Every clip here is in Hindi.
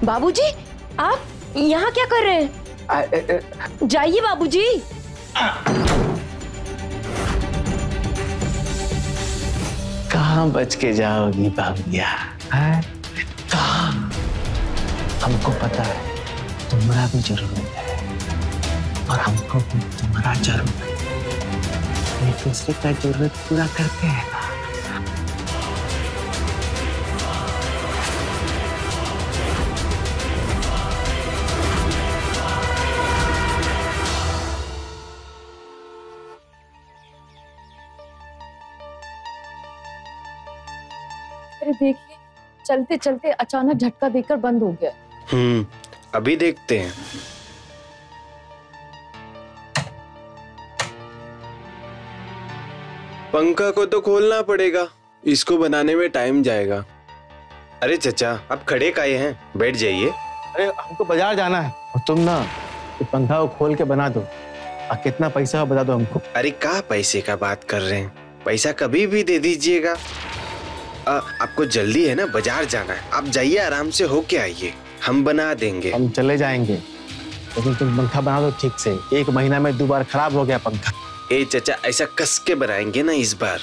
बाबूजी, आप यहाँ क्या कर रहे हैं? जाइए बाबूजी। कहाँ बच के जाओगी बाबूया? कहाँ? हमको पता है तुम्हारा भी जरूरत है और हमको भी तुम्हारा जरूरत है। एक दूसरे का जरूरत पूरा करते हैं ना। अरे देखिए, चलते चलते अचानक झटका देकर बंद हो गया। अभी देखते हैं। पंखा को तो खोलना पड़ेगा, इसको बनाने में टाइम जाएगा। अरे चचा, आप खड़े काहे हैं? बैठ जाइए। अरे हमको बाजार जाना है और तुम ना पंखा को खोल के बना दो। कितना पैसा बता दो हमको। अरे क्या पैसे का बात कर रहे हैं? पैसा कभी भी दे दीजिएगा। आपको जल्दी है ना, बाजार जाना है। आप जाइए, आराम से होके आइए, हम बना देंगे। हम चले जाएंगे, लेकिन तुम पंखा बना दो ठीक से। 1 महीना में 2 बार खराब हो गया पंखा। ए चचा, ऐसा कस के बनाएंगे ना इस बार,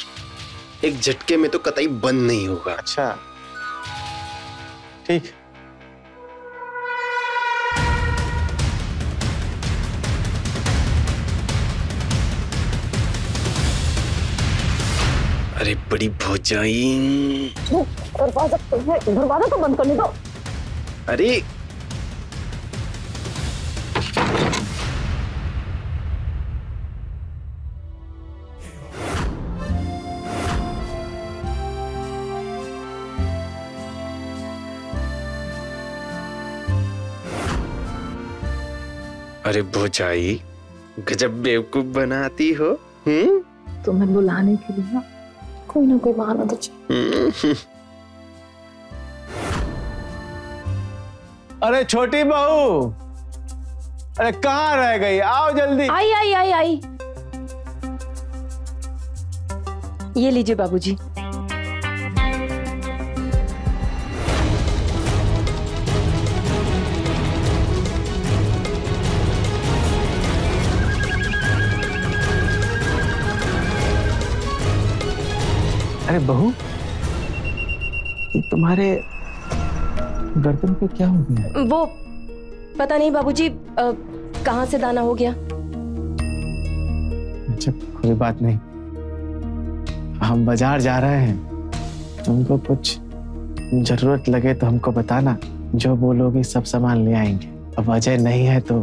एक झटके में तो कतई बंद नहीं होगा। अच्छा ठीक। अरे बड़ी भौजाई, दरवाजा तो बंद करने दो। अरे अरे भौजाई, गजब बेवकूफ बनाती हो। तुम्हें बुलाने के लिए कोई ना कोई बहाना तो चाहिए। अरे छोटी बहू, अरे कहाँ रह गई? आओ जल्दी। आई आई आई आई। ये लीजिए बाबूजी। अरे बहू, ये तुम्हारे गर्दन पे क्या हो गया? वो पता नहीं बाबूजी, कहाँ से दाना हो गया। अच्छा कोई बात नहीं, हम बाजार जा रहे हैं। तुमको कुछ जरूरत लगे तो हमको बताना, जो बोलोगे सब सामान ले आएंगे। अब अजय नहीं है तो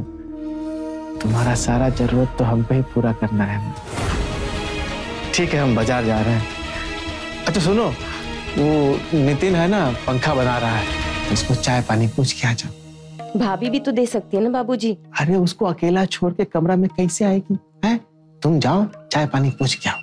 तुम्हारा सारा जरूरत तो हमको ही पूरा करना है। ठीक है, हम बाजार जा रहे हैं। अच्छा सुनो, वो नितिन है ना, पंखा बना रहा है, तो उसको चाय पानी पूछ के आ जाओ। भाभी भी तो दे सकती है ना बाबूजी। अरे उसको अकेला छोड़ के कमरा में कैसे आएगी? हैं? तुम जाओ, चाय पानी पूछ के आओ।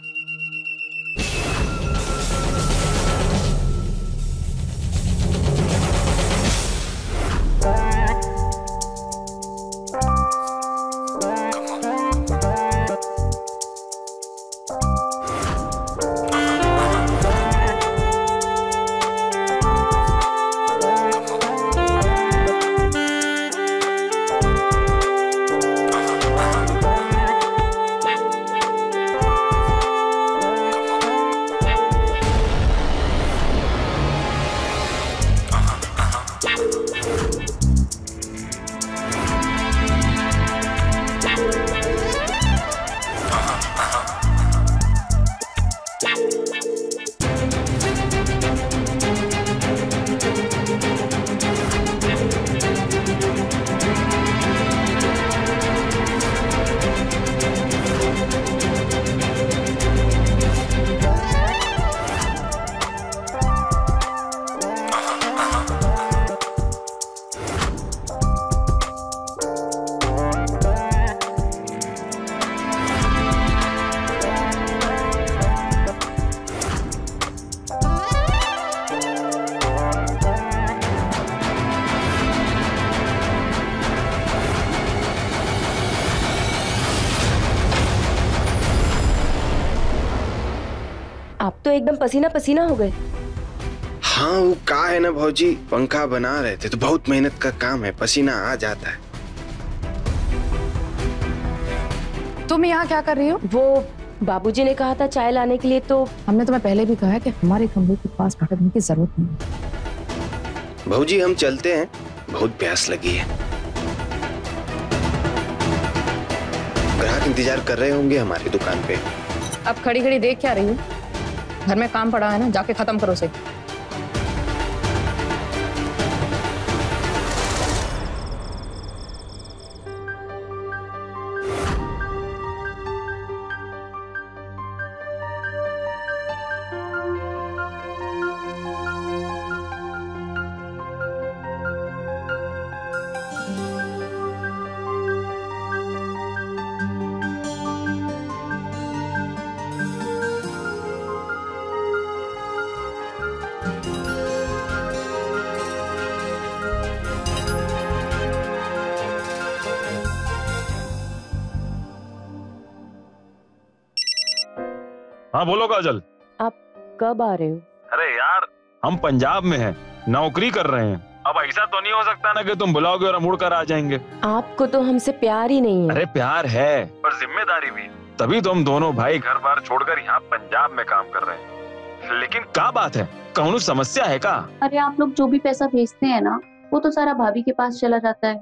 आप तो एकदम पसीना पसीना हो गए। हाँ वो का है ना भौजी, पंखा बना रहे थे तो बहुत मेहनत का काम है, पसीना आ जाता है। तुम यहाँ क्या कर रही हो? वो बाबूजी ने कहा था चाय लाने के लिए, तो हमने तुम्हें पहले भी कहा है कि हमारे कमरे के पास भटकने की जरूरत नहीं। भौजी हम चलते हैं, बहुत प्यास लगी है। ग्राहक इंतजार कर रहे होंगे हमारी दुकान पे। अब खड़ी खड़ी देख क्या रही हो? घर में काम पड़ा है ना, जाके खत्म करो उसे। हाँ बोलो काजल। आप कब आ रहे हो? अरे यार हम पंजाब में हैं, नौकरी कर रहे हैं। अब ऐसा तो नहीं हो सकता ना कि तुम बुलाओगे और हम उड़ कर आ जाएंगे। आपको तो हमसे प्यार ही नहीं है। अरे प्यार है पर जिम्मेदारी भी, तभी तो हम दोनों भाई घर बार छोड़कर यहाँ पंजाब में काम कर रहे हैं। लेकिन क्या बात है, कौनो समस्या है का? अरे आप लोग जो भी पैसा भेजते हैं ना, वो तो सारा भाभी के पास चला जाता है।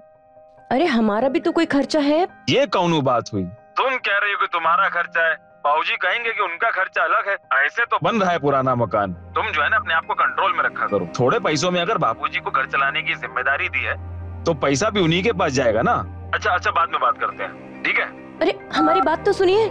अरे हमारा भी तो कोई खर्चा है। ये कौनो बात हुई? तुम कह रही हो कि तुम्हारा खर्चा है, बाबूजी कहेंगे कि उनका खर्चा अलग है। ऐसे तो बन रहा है पुराना मकान। तुम जो है ना अपने आप को कंट्रोल में रखा करो। थोड़े पैसों में अगर बाबूजी को घर चलाने की जिम्मेदारी दी है तो पैसा भी उन्हीं के पास जाएगा ना। अच्छा बाद में बात करते हैं, ठीक है? अरे हमारी बात तो सुनिए।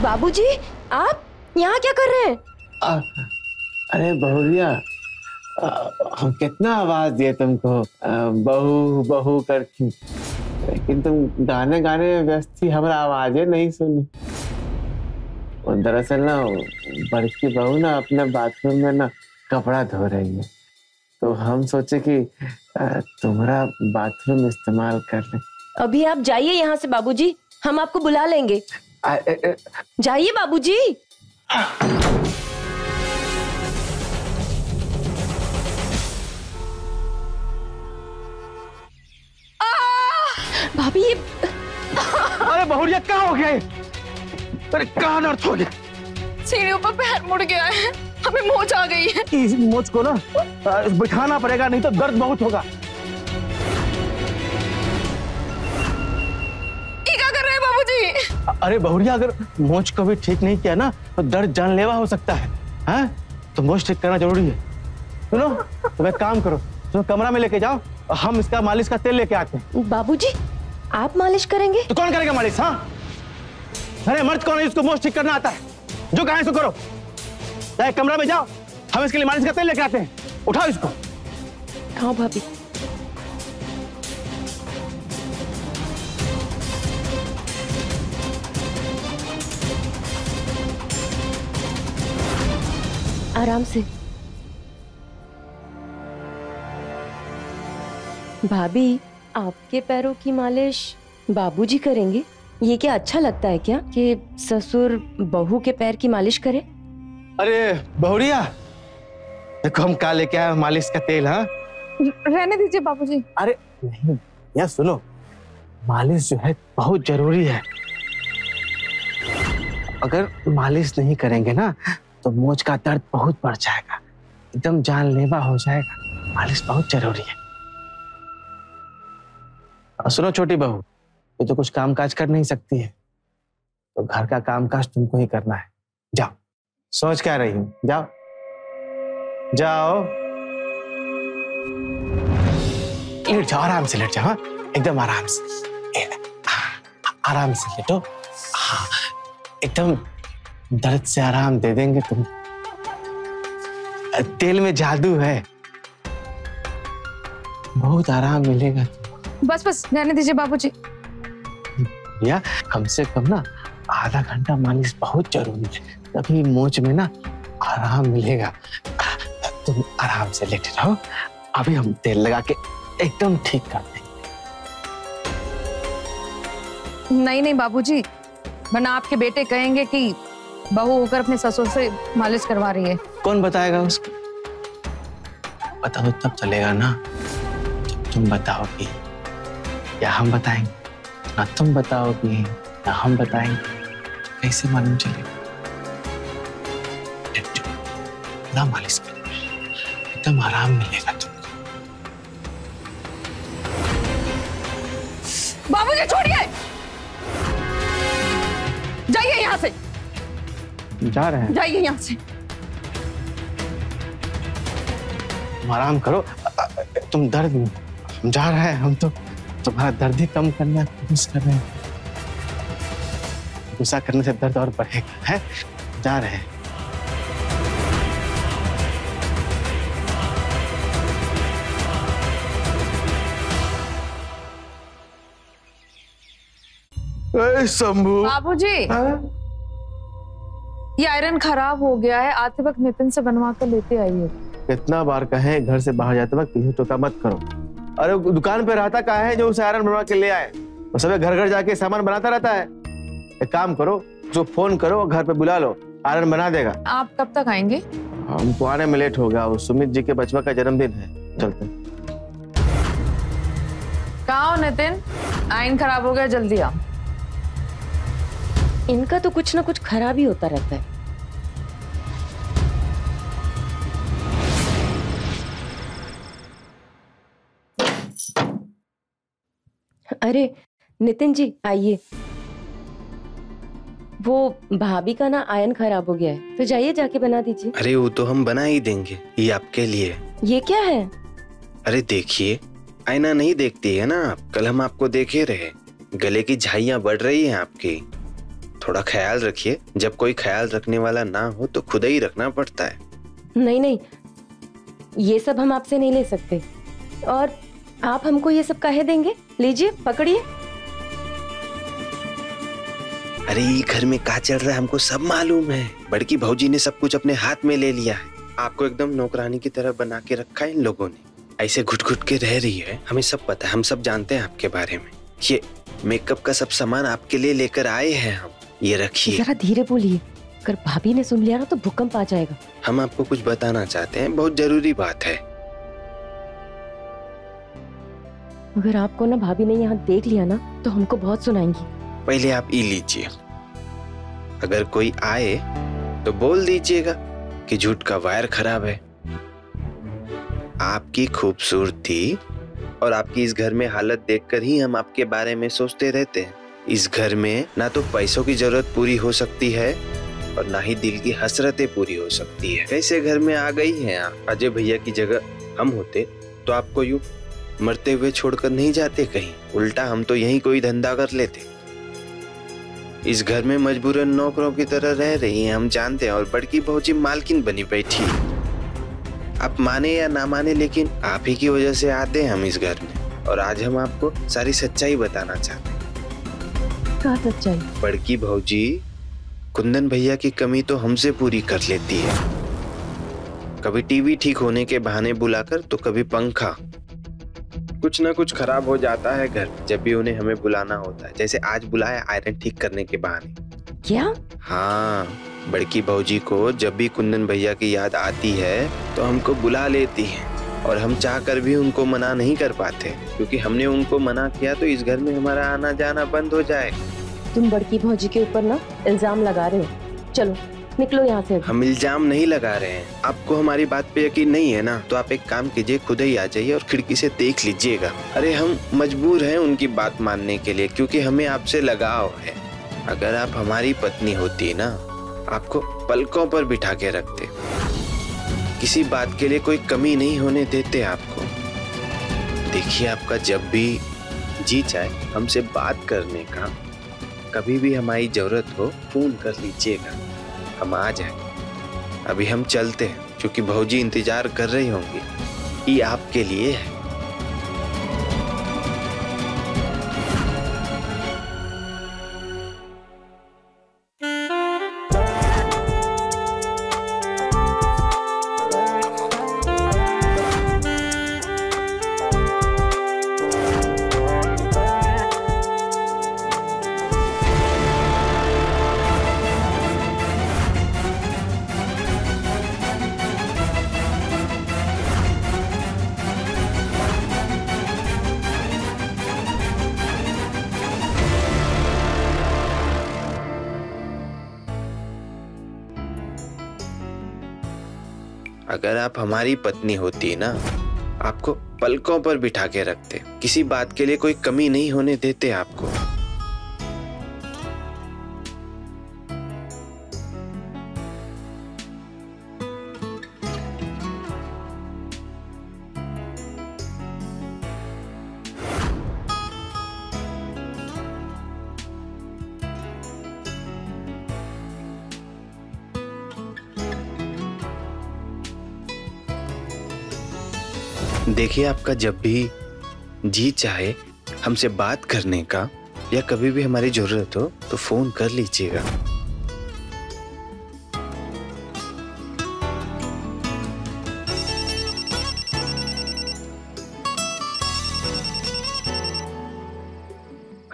बाबूजी आप यहाँ क्या कर रहे हैं? अरे बहुरिया, हम कितना आवाज दिए तुमको बहू बहू करके, लेकिन तुम गाने गाने में व्यस्त थी, हमारा आवाजें नहीं सुनी। और दरअसल ना बड़की बहू ना अपने बाथरूम में ना कपड़ा धो रही है, तो हम सोचे कि तुम्हारा बाथरूम इस्तेमाल कर ले। अभी आप जाइए यहाँ से बाबूजी, हम आपको बुला लेंगे। जाइए बाबूजी। भाभी ये अरे बहुरिया क्या हो गया? अरे कहाँ दर्द हो गया? सीढ़ियों पर पैर मुड़ गया है, हमें मोच आ गई है। इस मोच को ना बिठाना पड़ेगा, नहीं तो दर्द बहुत होगा। क्या कर रहे हैं बाबूजी? अरे बहुरिया, अगर मोच को भी ठीक नहीं किया ना तो दर्द जानलेवा हो सकता है। हाँ? तो मोच ठीक करना जरूरी है। सुनो, तुम एक काम करो, तुम कमरा में लेके जाओ, हम इसका मालिश का तेल लेके आते हैं। बाबूजी आप मालिश करेंगे? तो कौन करेगा मालिश? हाँ, अरे मर्द कौन है जिसको मोच ठीक करना आता है? जो कहा इसको करो। चाहे कमरा में जाओ, हम इसके लिए मालिश का तेल लेके आते हैं। उठाओ इसको। हाँ भाभी। आराम से। भाभी आपके पैरों की मालिश बाबूजी करेंगे? ये क्या अच्छा लगता है क्या कि ससुर बहू के पैर की मालिश करे? अरे बहुरिया, देखो हम क्या लेके आए मालिश का तेल। हाँ रहने दीजिए बाबूजी। अरे नहीं, यह सुनो, मालिश जो है बहुत जरूरी है। अगर मालिश नहीं करेंगे ना तो मोच का दर्द बहुत बढ़ जाएगा। एकदम जानलेवा हो जाएगा। मालिश बहुत जरूरी है। और सुनो छोटी बहू, ये तो कुछ काम काज कर नहीं सकती है, तो घर का काम काज तुमको ही करना है। जाओ, सोच क्या रही हूँ, जाओ जाओ, लेट जाओ, आराम से लेट जाओ। हाँ? एकदम आराम से, आराम से लेटो। हाँ, एकदम दर्द से आराम दे देंगे तुम। तेल में जादू है, बहुत आराम मिलेगा। बस बस रहने दीजिए बाबूजी। या कम से कम ना आधा घंटा मालिश बहुत जरूरी है, तभी मोच में ना आराम मिलेगा। तुम आराम से लेटे रहो, अभी हम तेल लगा के एकदम ठीक कर देंगे। नहीं नहीं बाबूजी, वरना आपके बेटे कहेंगे कि बहू होकर अपने ससुर से मालिश करवा रही है। कौन बताएगा उसको? पता तो तब चलेगा ना जब तुम बताओगी या हम बताएंगे। ना तुम बताओगी ना हम बताएंगे, कैसे मालूम चलेगा? ना मालिश करो, एकदम आराम मिलेगा तुमको। बाबूजी छोड़िए, जाइए यहाँ से। जा रहे हैं? जाइए यहाँ से। तुम आराम करो, तुम दर्द में, हम जा रहे हैं, हम तो तुम्हारा दर्द ही कम करने की कोशिश कर रहे हैं। गुस्सा करने से दर्द और बढ़ेगा, है? जा रहे हैं। शंभू बाबूजी, ये आयरन खराब हो गया है, आते वक्त नितिन से बनवा कर लेते आइए। कितना बार कहें घर से बाहर जाते वक्त यही टोका मत करो। अरे दुकान पे रहता कहाँ है जो उसे आयरन बनवा के ले आए? वो सब घर घर जाके सामान बनाता रहता है। एक काम करो, जो फोन करो घर पे बुला लो, आयरन बना देगा। आप कब तक आएंगे? हमको आने में लेट हो गया, वो सुमित जी के बचवा का जन्मदिन है, चलते। कहाँ हो नितिन? आयरन खराब हो गया, जल्दी आओ। इनका तो कुछ ना कुछ खराब ही होता रहता है। अरे नितिन जी आइए, वो भाभी का ना आयरन खराब हो गया है, तो जाइए जाके बना दीजिए। अरे वो तो हम बना ही देंगे, ये आपके लिए। ये क्या है? अरे देखिए, आईना नहीं देखती है ना आप, कल हम आपको देखे रहे, गले की झाइयां बढ़ रही हैं आपकी, थोड़ा ख्याल रखिए। जब कोई ख्याल रखने वाला ना हो तो खुद ही रखना पड़ता है। नहीं नहीं, ये सब हम आपसे नहीं ले सकते, और आप हमको ये सब काहे देंगे? लीजिए पकड़िए। अरे ये घर में क्या चल रहा है हमको सब मालूम है। बड़की भौजी ने सब कुछ अपने हाथ में ले लिया है, आपको एकदम नौकरानी की तरह बना के रखा है इन लोगों ने। ऐसे घुट घुट के रह रही है, हमें सब पता है, हम सब जानते हैं आपके बारे में। ये मेकअप का सब सामान आपके लिए लेकर आए हैं हम, ये रखिए। जरा धीरे बोलिए, अगर भाभी ने सुन लिया ना तो भूकंप आ जाएगा। हम आपको कुछ बताना चाहते हैं, बहुत जरूरी बात है। अगर आपको ना भाभी ने यहाँ देख लिया ना तो हमको बहुत सुनाएंगी। पहले आप ई लीजिए, अगर कोई आए तो बोल दीजिएगा कि झूठ का वायर खराब है। आपकी खूबसूरती और आपकी इस घर में हालत देखकर ही हम आपके बारे में सोचते रहते हैं। इस घर में ना तो पैसों की जरूरत पूरी हो सकती है और ना ही दिल की हसरतें पूरी हो सकती है। कैसे घर में आ गई हैं आप? अजय भैया की जगह हम होते तो आपको यूं मरते हुए छोड़कर नहीं जाते कहीं, उल्टा हम तो यहीं कोई धंधा कर लेते। इस घर में मजबूरन नौकरों की तरह रह रही हैं, हम जानते हैं, और बड़की भौजी मालकिन बनी बैठी। आप माने या ना माने, लेकिन आप ही की वजह से आते हैं हम इस घर में, और आज हम आपको सारी सच्चाई बताना चाहते हैं। क्या सच्चाई? बड़की भौजी कुंदन भैया की कमी तो हमसे पूरी कर लेती है, कभी टीवी ठीक होने के बहाने बुलाकर, तो कभी पंखा। कुछ ना कुछ खराब हो जाता है घर जब भी उन्हें हमें बुलाना होता है, जैसे आज बुलाया आयरन ठीक करने के बहाने। क्या? हाँ, बड़की भौजी को जब भी कुंदन भैया की याद आती है तो हमको बुला लेती है, और हम चाहकर भी उनको मना नहीं कर पाते, क्योंकि हमने उनको मना किया तो इस घर में हमारा आना जाना बंद हो जाएगा। तुम बड़की भौजी के ऊपर ना इल्जाम लगा रहे हो। चलो निकलो यहाँ से। हम इल्जाम नहीं लगा रहे हैं। आपको हमारी बात पे यकीन नहीं है ना, तो आप एक काम कीजिए, खुद ही आ जाइए और खिड़की से देख लीजिएगा। अरे हम मजबूर हैं उनकी बात मानने के लिए, क्योंकि हमें आपसे लगाव है। अगर आप हमारी पत्नी होती ना, आपको पलकों पर बिठा के रखते, किसी बात के लिए कोई कमी नहीं होने देते आपको। देखिए, आपका जब भी जी चाहे हमसे बात करने का, कभी भी हमारी जरूरत हो, फोन कर लीजिएगा, हम आ जाएंगे। अभी हम चलते हैं, क्योंकि भौजी इंतजार कर रही होंगी। ये आपके लिए है। अगर आप हमारी पत्नी होती ना, आपको पलकों पर बिठा के रखते, किसी बात के लिए कोई कमी नहीं होने देते आपको। देखिए, आपका जब भी जी चाहे हमसे बात करने का, या कभी भी हमारी जरूरत हो, तो फोन कर लीजिएगा।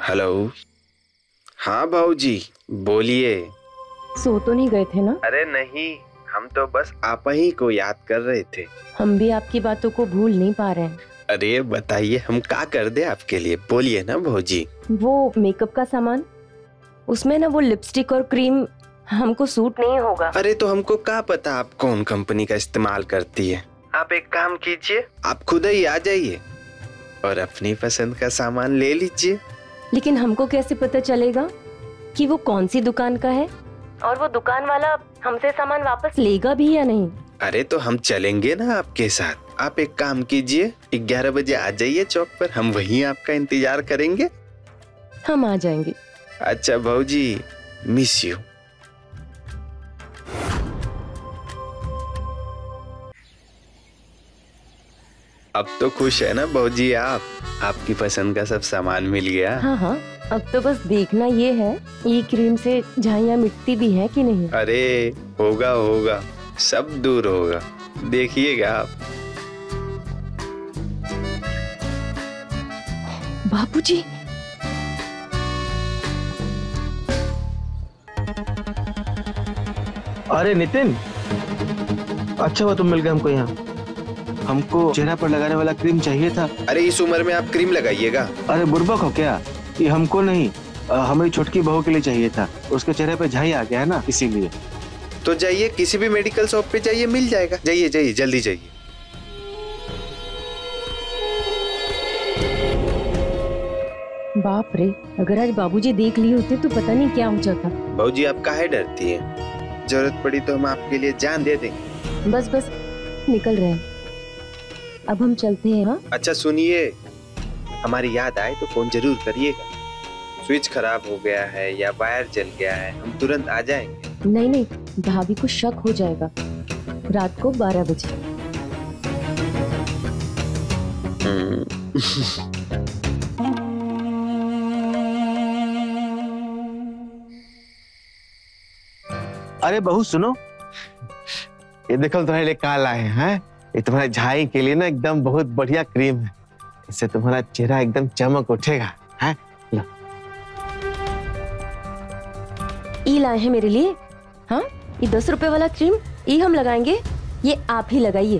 हेलो। हाँ भाऊजी, बोलिए। सो तो नहीं गए थे ना? अरे नहीं, हम तो बस आप ही को याद कर रहे थे। हम भी आपकी बातों को भूल नहीं पा रहे हैं। अरे बताइए, हम क्या कर दे आपके लिए, बोलिए ना भौजी। वो मेकअप का सामान, उसमें ना वो लिपस्टिक और क्रीम हमको सूट नहीं होगा। अरे तो हमको क्या पता आप कौन कंपनी का इस्तेमाल करती है। आप एक काम कीजिए, आप खुद ही आ जाइए और अपनी पसंद का सामान ले लीजिए। लेकिन हमको कैसे पता चलेगा कि वो कौन सी दुकान का है, और वो दुकान वाला हमसे सामान वापस लेगा भी या नहीं? अरे तो हम चलेंगे ना आपके साथ। आप एक काम कीजिए, 11 बजे आ जाइए चौक पर, हम वहीं आपका इंतजार करेंगे। हम आ जाएंगे। अच्छा भौजी, मिस यू। अब तो खुश है ना भौजी आप? आपकी पसंद का सब सामान मिल गया। हाँ हाँ, अब तो बस देखना ये है, ये क्रीम से झाइयाँ मिटती भी है कि नहीं। अरे होगा होगा, सब दूर होगा, देखिएगा आप। बाबूजी, अरे नितिन, अच्छा हुआ तुम मिल गए हमको यहाँ। हमको चेहरा पर लगाने वाला क्रीम चाहिए था। अरे इस उम्र में आप क्रीम लगाइएगा? अरे बुर्बक हो क्या? ये हमको नहीं, हमारी छोटकी बहू के लिए चाहिए था। उसके चेहरे पे झाई आ गया है ना, इसीलिए। तो जाइए, किसी भी मेडिकल शॉप पे जाइए, मिल जाएगा। जाइए जाइए, जल्दी जाइए। बाप रे, अगर आज बाबूजी देख लिए होते तो पता नहीं क्या हो जाता। भाऊजी, आप काहे डरती हैं? जरूरत पड़ी तो हम आपके लिए जान दे देंगे। बस बस, निकल रहे हैं, अब हम चलते हैं। हाँ अच्छा सुनिए, हमारी याद आए तो फोन जरूर करिएगा। स्विच खराब हो गया है या वायर जल गया है, हम तुरंत आ जाएंगे। नहीं नहीं, भाभी को शक हो जाएगा। रात को 12 बजे। अरे बहू सुनो, ये देखो तुम्हारे लिए क्या लाए हैं। ये तुम्हारे झाई के लिए ना एकदम बहुत बढ़िया क्रीम है। इससे तुम्हारा चेहरा एकदम चमक उठेगा। हैं? लो। ये लाए हैं मेरे लिए। हाँ, ये 10 रुपए वाला क्रीम, ये हम लगाएंगे, ये आप ही लगाइए।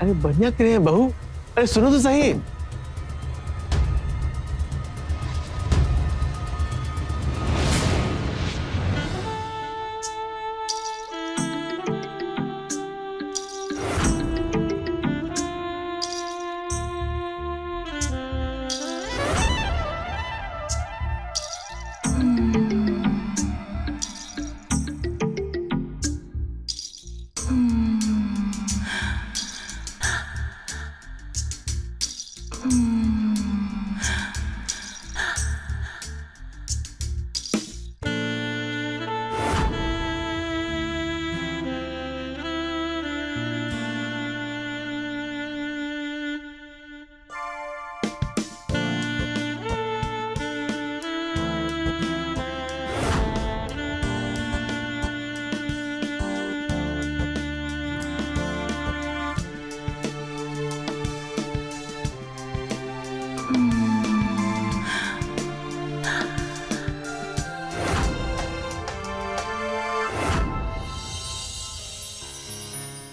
अरे बढ़िया क्रीम है बहू। अरे सुनो तो सही।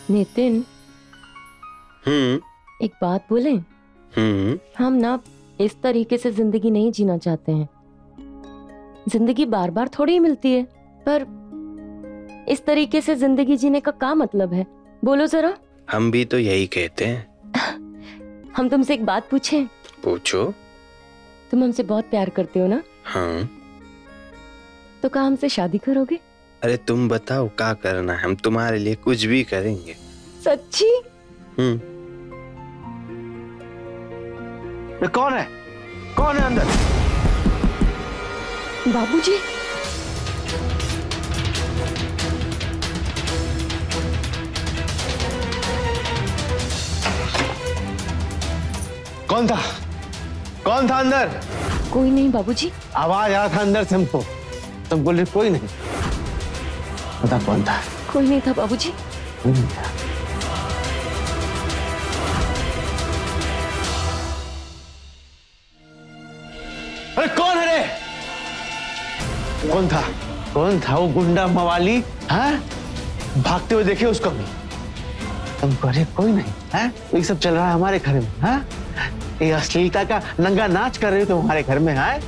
नितिन, एक बात बोले? हम ना इस तरीके से जिंदगी नहीं जीना चाहते हैं। जिंदगी बार बार थोड़ी ही मिलती है, पर इस तरीके से जिंदगी जीने का क्या मतलब है? बोलो जरा। हम भी तो यही कहते हैं। हम तुमसे एक बात पूछें? पूछो। तुम हमसे बहुत प्यार करते हो ना? हाँ। तो क्या हमसे शादी करोगे? अरे तुम बताओ क्या करना है, हम तुम्हारे लिए कुछ भी करेंगे। सच्ची? कौन है? कौन है अंदर? बाबूजी। कौन था? कौन था अंदर? कोई नहीं बाबूजी। आवाज आ रहा था अंदर से हमको, तुम बोल रहे कोई नहीं। पता कौन था? कोई नहीं था बाबूजी। कोई नहीं था। अरे कौन है रे? कौन था? कौन था वो गुंडा मवाली? हाँ? भागते हुए देखे उसको भी? तुम कह रहे कोई नहीं है? ये सब चल रहा है हमारे घर में। हाँ? ये अश्लीलता का नंगा नाच कर रहे हो तुम्हारे घर में। है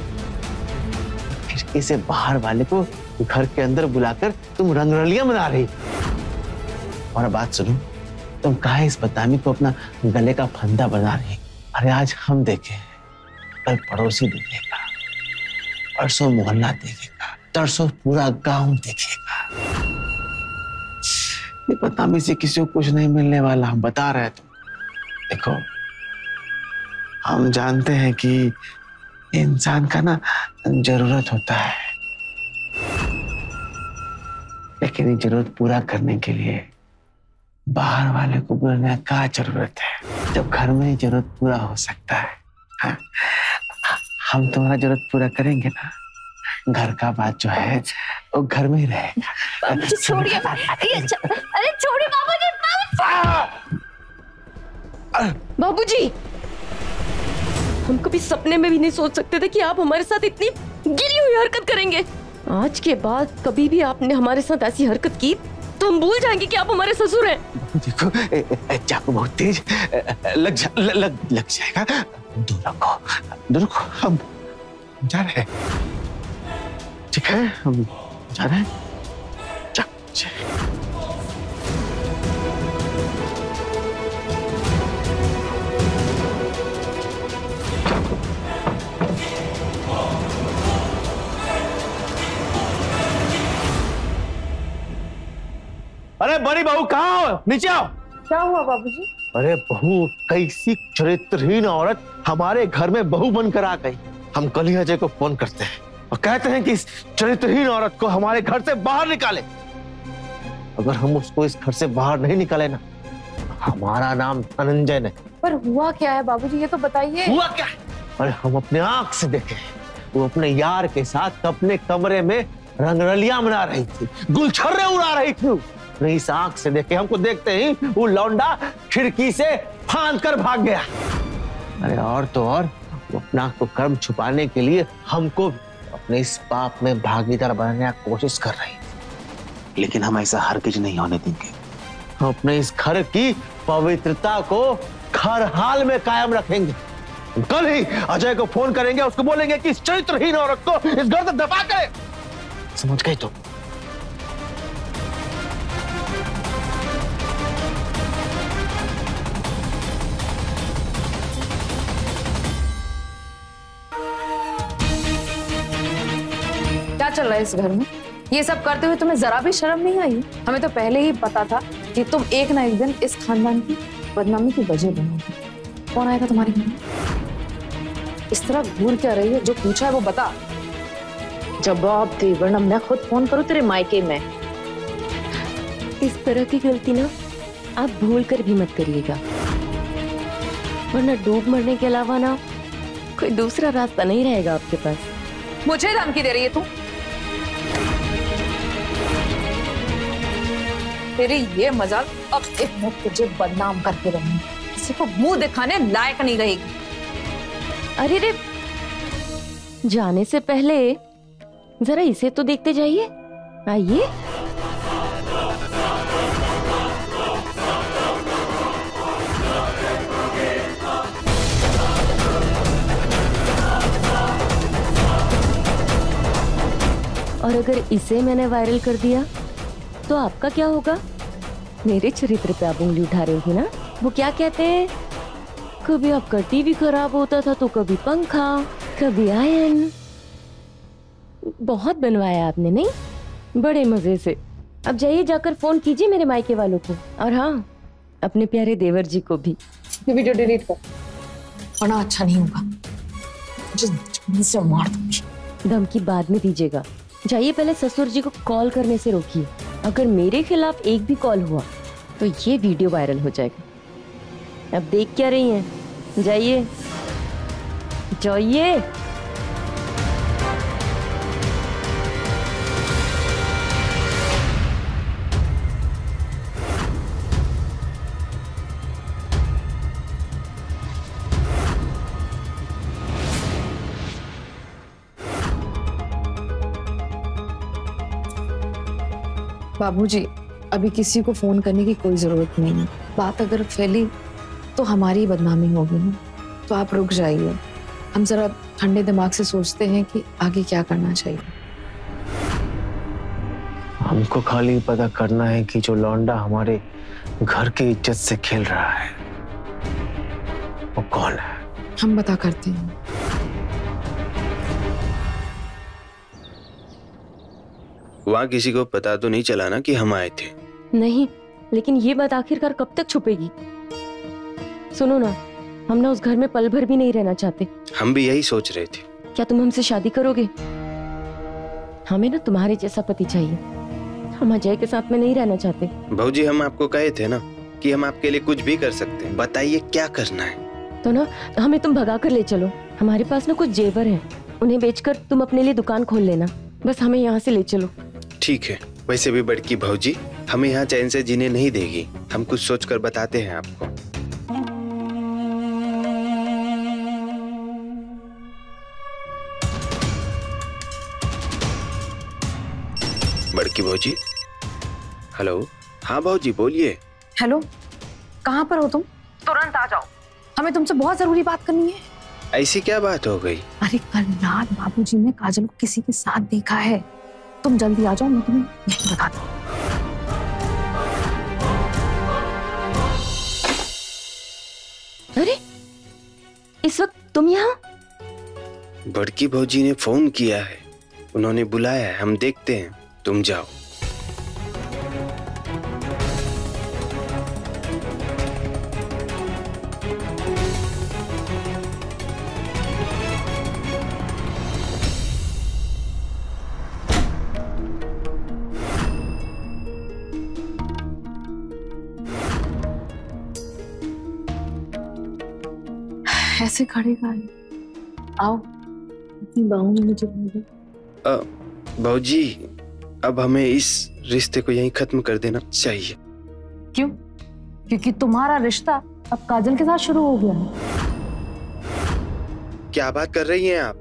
खिड़की से बाहर वाले को घर के अंदर बुलाकर तुम रंगरलियां मना रही। और बात सुनो, तुम काहे इस बदनामी को अपना गले का फंदा बना रही? अरे आज हम देखे, कल पड़ोसी देखेगा, परसों मोहल्ला देखेगा, तरसों पूरा गांव देखेगा। ये बदनामी से किसी को कुछ नहीं मिलने वाला, हम बता रहे हैं। तुम देखो, हम जानते हैं कि इंसान का ना जरूरत होता है, लेकिन ये जरूरत पूरा करने के लिए बाहर वाले को बुलाने का जरूरत है, जब घर में ही जरूरत पूरा हो सकता है। हाँ? हम तुम्हारा जरूरत पूरा करेंगे ना, घर का बात जो है वो घर में ही रहेगा। छोड़िए। अरे छोड़िए बाबूजी। बाबूजी, हम कभी सपने में भी नहीं सोच सकते थे कि आप हमारे साथ इतनी गिरी हुई हरकत करेंगे। आज के बाद कभी भी आपने हमारे साथ ऐसी हरकत की तो हम भूल जाएंगे कि आप हमारे ससुर हैं। देखो, चाकू बहुत तेज लग जाएगा। दूर रखो, हम जा रहे हैं। ठीक है, हम जा रहे हैं। अरे बड़ी बहू कहाँ हो? नीचे आओ। क्या हुआ बाबूजी? अरे बहू, कैसी चरित्रहीन औरत हमारे घर में बहू बनकर आ गई। हम कल ही अजय को फोन करते हैं और कहते हैं कि इस चरित्रहीन औरत को हमारे घर से बाहर निकाले। अगर हम उसको इस घर से बाहर नहीं निकाले ना, हमारा नाम धनंजय नहीं। पर हुआ क्या है बाबूजी, ये तो बताइए। हुआ क्या? अरे हम अपने आंख से देखे, वो अपने यार के साथ अपने कमरे में रंगरलियां मना रही थी, गुलछर्रे उड़ा रही थी। इस आंख से देखे, हमको देखते ही वो लौंडा खिड़की से फांद कर भाग गया। अरे और तो और, वो अपना को कर्म छुपाने के लिए हमको अपने इस पाप में भागीदार बनाने की कोशिश कर रही थी, लेकिन हम ऐसा हरगिज नहीं होने देंगे। हम अपने इस घर की पवित्रता को हर हाल में कायम रखेंगे। कल ही अजय को फोन करेंगे, उसको बोलेंगे कि इस चरित्रहीन औरत को इस घर से दफा करे। समझ गए तुम? क्या चल रहा है इस घर में? ये सब करते हुए तुम्हें जरा भी शर्म नहीं आई? हमें तो पहले ही पता था कि तुम एक ना एक दिन इस खानदान की बदनामी की वजह बनोगी। कौन आएगा तुम्हारे घर में? इस तरह घूर क्या रही है? जो पूछा है वो बता। जवाब दे, वरना मैं खुद फोन करूं तेरे मायके में। इस तरह की गलती ना आप भूल कर भी मत करिएगा, वरना डूब मरने के अलावा ना कोई दूसरा रास्ता नहीं रहेगा आपके पास। मुझे धमकी दे रही है तू? तेरी ये मजाक अब एक मैं तुझे बदनाम करके रहूंगी, किसी को मुंह दिखाने लायक नहीं रहेगी। अरे रे, जाने से पहले जरा इसे तो देखते जाइए। आइए। और अगर इसे मैंने वायरल कर दिया तो आपका क्या होगा? मेरे चरित्र पे आप उंगली उठा रही थी ना। वो क्या कहते हैं, कभी आपका टीवी खराब होता था तो कभी पंखा, कभी आयन। बहुत बनवाया आपने, नहीं? बड़े मजे से। अब जाइए, जाकर फोन कीजिए मेरे मायके वालों को, और हाँ, अपने प्यारे देवर जी को भी। ये वीडियो डिलीट कर, वरना अच्छा नहीं होगा। मार दूंगी। धमकी बाद में दीजिएगा। जाइए, पहले ससुर जी को कॉल करने से रोकिए। अगर मेरे खिलाफ एक भी कॉल हुआ तो ये वीडियो वायरल हो जाएगा। अब देख क्या रही हैं? जाइए जाइए। बाबूजी, अभी किसी को फोन करने की कोई जरूरत नहीं है। बात अगर फैली तो हमारी बदनामी होगी ना। तो आप रुक जाइए, हम जरा ठंडे दिमाग से सोचते हैं कि आगे क्या करना चाहिए। हमको खाली पता करना है कि जो लौंडा हमारे घर की इज्जत से खेल रहा है वो कौन है। हम पता करते हैं। वहाँ किसी को पता तो नहीं चला ना कि हम आए थे? नहीं, लेकिन ये बात आखिरकार कब तक छुपेगी? सुनो ना, हम ना उस घर में पल भर भी नहीं रहना चाहते। हम भी यही सोच रहे थे। क्या तुम हमसे शादी करोगे? हमें ना तुम्हारे जैसा पति चाहिए। हम अजय के साथ में नहीं रहना चाहते। भाऊजी, हम आपको कहे थे ना कि हम आपके लिए कुछ भी कर सकते हैं। बताइए क्या करना है। तो ना हमें तुम भगा कर ले चलो। हमारे पास ना कुछ जेवर हैं, उन्हें बेचकर तुम अपने लिए दुकान खोल लेना। बस हमें यहाँ से ले चलो। ठीक है। वैसे भी बड़की भाऊजी हमें यहाँ चैन से जीने नहीं देगी। हम कुछ सोचकर बताते हैं आपको। बड़की भाऊजी। हेलो। हाँ भाऊजी बोलिए। हेलो, कहाँ पर हो तुम? तुरंत आ जाओ, हमें तुमसे बहुत जरूरी बात करनी है। ऐसी क्या बात हो गई? अरे कल रात बाबूजी ने काजल को किसी के साथ देखा है। तुम जल्दी आ जाओ, मैं तुम्हें यही बताता हूँ। अरे इस वक्त तुम यहाँ? बड़की भाऊजी ने फोन किया है, उन्होंने बुलाया है, हम देखते हैं। तुम जाओ। ऐसे खड़े आओ, अपनी बाहों में मुझे भाऊजी, अब हमें इस रिश्ते को यहीं खत्म कर देना चाहिए। क्यों? क्योंकि तुम्हारा रिश्ता अब काजल के साथ शुरू हो गया है। क्या बात कर रही हैं आप?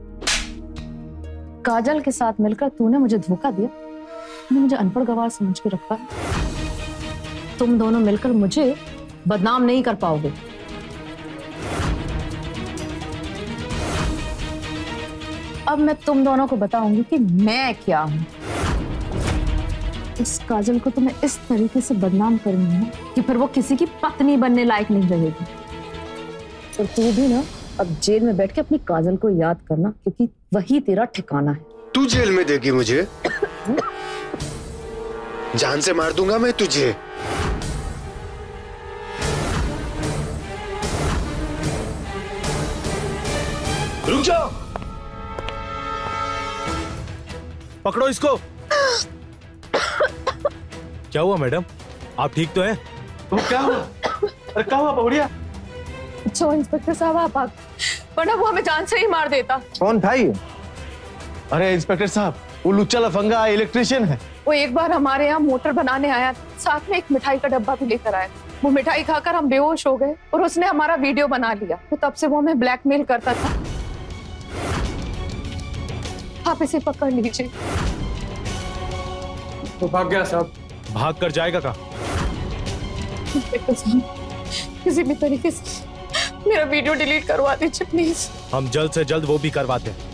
काजल के साथ मिलकर तूने मुझे धोखा दिया। तूने मुझे अनपढ़ गवार समझ के रखा। तुम दोनों मिलकर मुझे बदनाम नहीं कर पाओगे। अब मैं तुम दोनों को बताऊंगी कि मैं क्या हूं। इस काजल को तो मैं इस तरीके से बदनाम करूंगी ना कि फिर वो किसी की पत्नी बनने लायक नहीं रहेगी। और तू भी ना अब जेल में बैठ के अपनी काजल को याद करना, क्योंकि वही तेरा ठिकाना है। तू जेल में देगी मुझे? जान से मार दूंगा मैं तुझे। रुक जाओ, पकड़ो इसको। क्या हुआ मैडम, आप ठीक तो हैं? वो क्या हुआ? अरे क्या हुआ बहुड़िया? अच्छा इंस्पेक्टर साहब आप, वरना वो हमें जान से ही मार देता। कौन था ये? अरे इंस्पेक्टर साहब, वो लुच्चा लफंगा इलेक्ट्रिशियन है। वो एक बार हमारे यहाँ मोटर बनाने आया, साथ में एक मिठाई का डब्बा भी लेकर आया। वो मिठाई खाकर हम बेहोश हो गए और उसने हमारा वीडियो बना लिया। तो तब से वो हमें ब्लैकमेल करता था। आप इसे पकड़ लीजिए। तो भाग गया साहब। भाग कर जाएगा कहाँ? किसी भी तरीके से मेरा वीडियो डिलीट करवा दीजिए प्लीज। हम जल्द से जल्द वो भी करवाते हैं।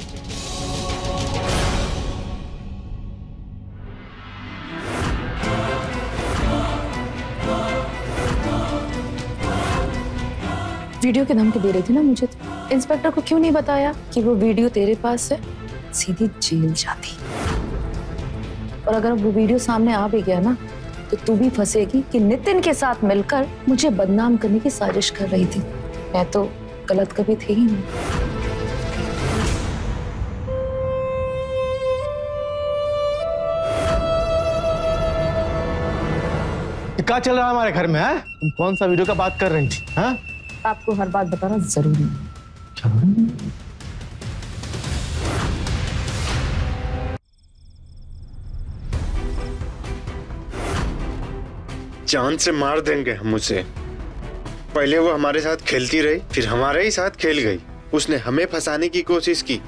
वीडियो की धमकी दे रही थी ना मुझे, तो इंस्पेक्टर को क्यों नहीं बताया कि वो वीडियो तेरे पास है? सीधी जेल जाती। और अगर वो वीडियो सामने आ भी गया ना, तो तू भी फंसेगी कि नितिन के साथ मिलकर मुझे बदनाम करने की साजिश कर रही थी। मैं तो गलत कभी थी ही नहीं। क्या चल रहा है हमारे घर में? है तुम कौन सा वीडियो का बात कर रही थी? हाँ, आपको हर बात बताना जरूरी है। जान से मार देंगे हम उसे। पहले वो हमारे साथ खेलती रही, फिर हमारे ही साथ खेल गई। उसने हमें फंसाने की कोशिश की।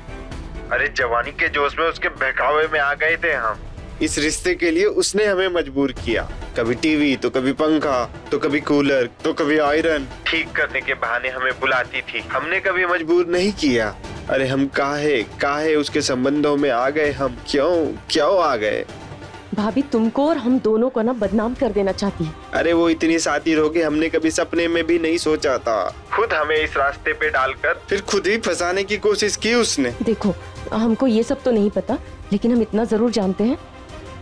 अरे जवानी के जोश में उसके बहकावे में आ गए थे हम। इस रिश्ते के लिए उसने हमें मजबूर किया। कभी टीवी, तो कभी पंखा, तो कभी कूलर, तो कभी आयरन ठीक करने के बहाने हमें बुलाती थी। हमने कभी मजबूर नहीं किया। अरे हम काहे उसके संबंधों में आ गए। हम क्यों आ गए? भाभी तुमको और हम दोनों को ना बदनाम कर देना चाहती है। अरे वो इतनी शातिर होगी, हमने कभी सपने में भी नहीं सोचा था। खुद हमें इस रास्ते पे डालकर फिर खुद ही फंसाने की कोशिश की उसने। देखो, हमको ये सब तो नहीं पता, लेकिन हम इतना जरूर जानते हैं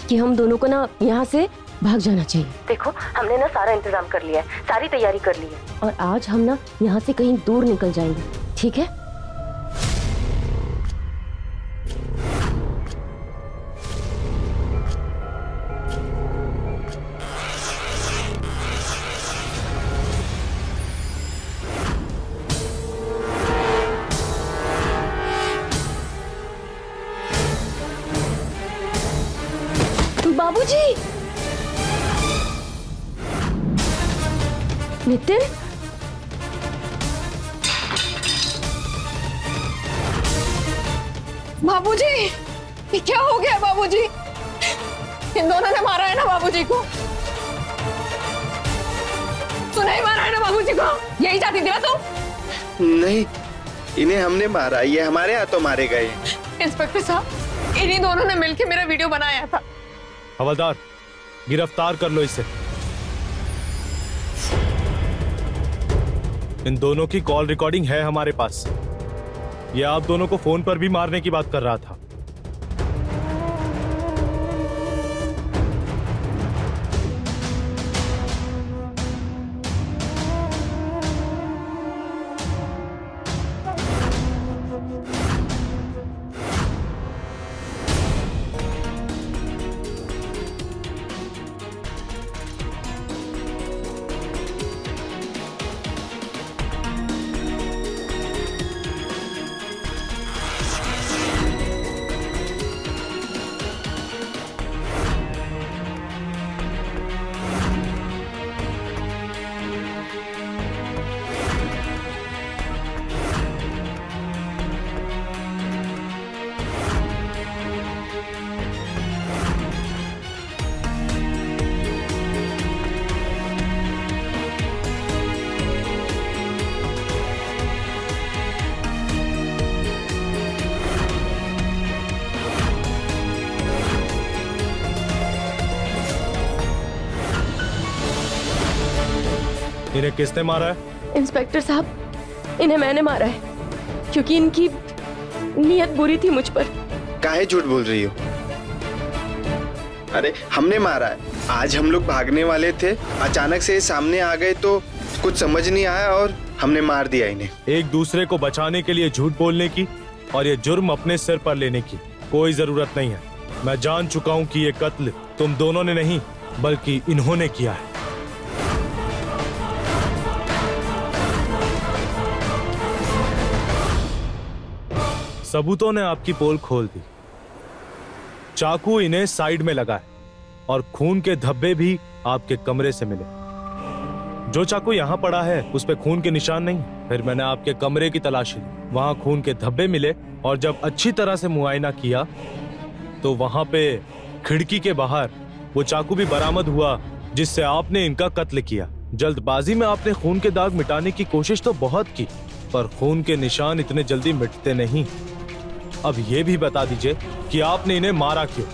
कि हम दोनों को ना यहाँ से भाग जाना चाहिए। देखो, हमने ना सारा इंतजाम कर लिया है, सारी तैयारी कर ली है, और आज हम ना यहाँ से कहीं दूर निकल जाएंगे, ठीक है? बाबूजी! नितिन! बाबूजी, ये क्या हो गया बाबूजी? इन दोनों ने मारा है ना बाबूजी को? तू नहीं मारा है ना बाबूजी को? यही चाहती थी ना तू? नहीं, इन्हें हमने मारा। ये हमारे हाथों मारे गए। इंस्पेक्टर साहब, इन्हीं दोनों ने मिलकर मेरा वीडियो बनाया था। हवलदार, गिरफ्तार कर लो इसे। इन दोनों की कॉल रिकॉर्डिंग है हमारे पास। ये आप दोनों को फोन पर भी मारने की बात कर रहा था। इन्हें किसने मारा है? इंस्पेक्टर साहब, इन्हें मैंने मारा है, क्योंकि इनकी नीयत बुरी थी मुझ पर। काहे झूठ बोल रही हो? अरे हमने मारा है। आज हम लोग भागने वाले थे, अचानक से सामने आ गए तो कुछ समझ नहीं आया और हमने मार दिया इन्हें। एक दूसरे को बचाने के लिए झूठ बोलने की और ये जुर्म अपने सिर पर लेने की कोई जरूरत नहीं है। मैं जान चुका हूँ कि ये कत्ल तुम दोनों ने नहीं, बल्कि इन्होंने किया है। सबूतों ने आपकी पोल खोल दी। चाकू इन्हें साइड में लगा है और खून के धब्बे भी आपके कमरे से मिले। जो चाकू यहां पड़ा है उस पे खून के निशान नहीं। फिर मैंने आपके कमरे की तलाशी ली, वहां खून के धब्बे मिले, और जब अच्छी तरह से मुआयना किया तो वहां पे खिड़की के बाहर वो चाकू भी बरामद हुआ जिससे आपने इनका कत्ल किया। जल्दबाजी में आपने खून के दाग मिटाने की कोशिश तो बहुत की, पर खून के निशान इतने जल्दी मिटते नहीं। अब ये भी बता दीजिए कि आपने इन्हें मारा क्यों?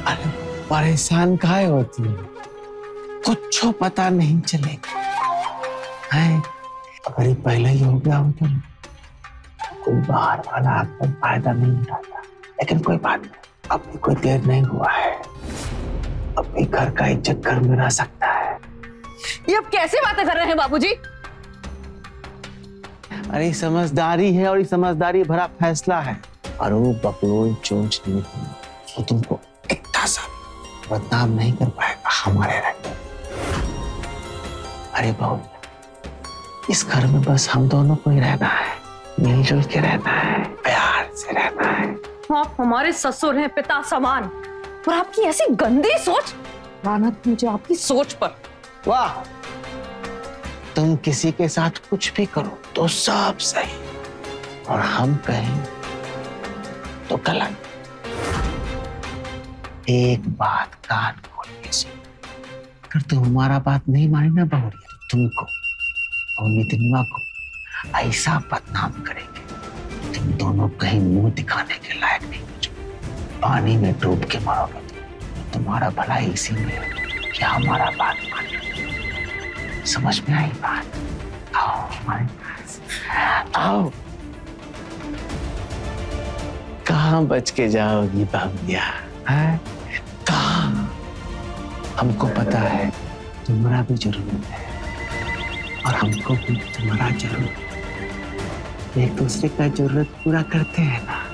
अरे परेशान काहे होती है? कुछ पता नहीं चलेगा है। अगर ये पहले ही हो गया होता ना, कोई बाहर वाला आपका फायदा नहीं उठाता। लेकिन कोई बात नहीं, अब भी कोई देर नहीं हुआ है। अब भी घर का इज्जत घर में रह सकता है। ये अब कैसे बातें कर रहे हैं बाबूजी? अरे समझदारी है और ये समझदारी भरा फैसला है। और वो बकलोल चोंच नहीं, वो तुमको इतना सा बदनाम नहीं कर पाएगा हमारे रहते। अरे बहू, इस घर में बस हम दोनों को ही रहना है, मिलजुल के रहना है, प्यार से रहना है। आप हमारे ससुर हैं, पिता समान, और आपकी ऐसी गंदी सोच, लानत मुझे आपकी सोच पर। वाह, तुम किसी के साथ कुछ भी करो तो सब सही, और हम कहें तो गलत। एक बात कान खोल के सुन, अगर तुम हमारा बात नहीं मानी ना बहुरिया, तो तुमको और नितिनवा को ऐसा बदनाम करेंगे, तुम दोनों कहीं मुंह दिखाने के लायक नहीं बचो। पानी में डूब के मरोगे। तुम्हारा भलाई इसी में है कि हमारा बात मानो। समझ में आई बात? आओ हमारे पास आओ। कहाँ बच के जाओगी बहुरिया? कहाँ? हमको पता है तुम्हारा भी जरूरत है और हमको भी तुम्हारा जरूरत है। एक दूसरे का जरूरत पूरा करते हैं ना।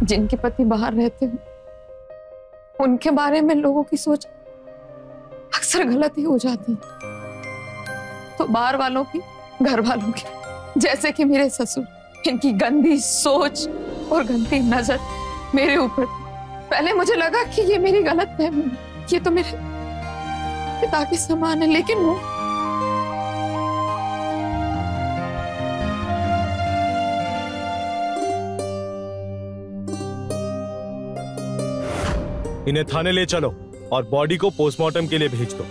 जिनके पति बाहर रहते हो, उनके बारे में लोगों की सोच अक्सर गलत ही हो जाती है। तो बाहर वालों की, घर वालों की, जैसे कि मेरे ससुर, इनकी गंदी सोच और गंदी नजर मेरे ऊपर। पहले मुझे लगा कि ये मेरी गलतफहमी है, ये तो मेरे पिता के समान है, लेकिन वो इन्हें थाने ले चलो और बॉडी को पोस्टमार्टम के लिए भेज दो।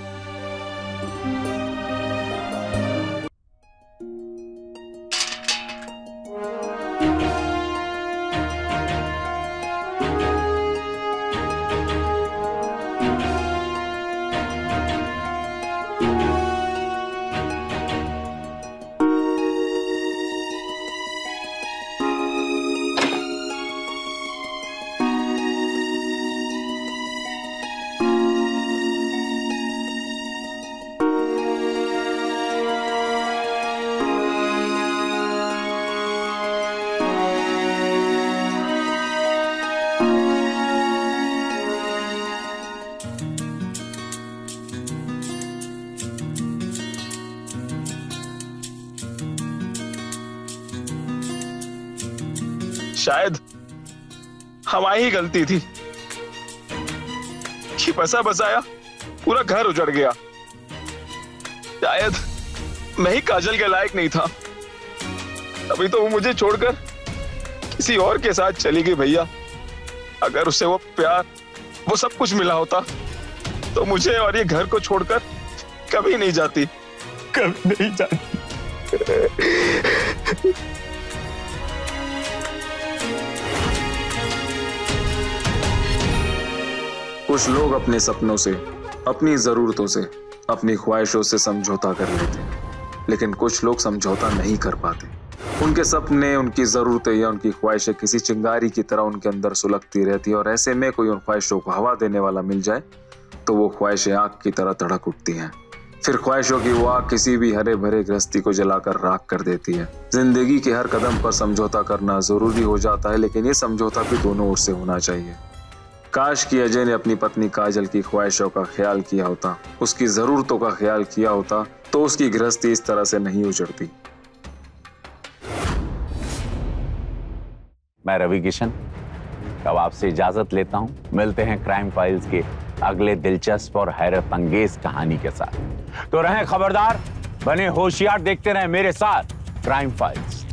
शायद हमारी ही गलती थी कि बसा बसाया पूरा घर उजड़ गया। शायद मैं ही काजल के लायक नहीं था, तभी तो वो मुझे छोड़कर किसी और के साथ चली गई। भैया, अगर उसे वो प्यार, वो सब कुछ मिला होता तो मुझे और ये घर को छोड़कर कभी नहीं जाती, कभी नहीं जाती। कुछ लोग अपने सपनों से, अपनी जरूरतों से, अपनी ख्वाहिशों से समझौता कर लेते हैं, लेकिन कुछ लोग समझौता नहीं कर पाते। उनके सपने, उनकी जरूरतें या उनकी ख्वाहिशें किसी चिंगारी की तरह उनके अंदर सुलगती रहती है, और ऐसे में कोई उन ख्वाहिशों को हवा देने वाला मिल जाए तो वो ख्वाहिशें आग की तरह तड़क उठती हैं। फिर ख्वाहिशों की वो आग किसी भी हरे भरे गृहस्थी को जलाकर राख कर देती है। जिंदगी के हर कदम पर समझौता करना जरूरी हो जाता है, लेकिन ये समझौता भी दोनों ओर से होना चाहिए। काश कि अजय ने अपनी पत्नी काजल की ख्वाहिशों का ख्याल किया होता, उसकी जरूरतों का ख्याल किया होता, तो उसकी गृहस्थी इस तरह से नहीं उजड़ती। मैं रवि किशन अब आपसे इजाजत लेता हूं। मिलते हैं क्राइम फाइल्स के अगले दिलचस्प और हैरत अंगेज कहानी के साथ। तो रहें खबरदार, बने होशियार, देखते रहें मेरे साथ क्राइम फाइल्स।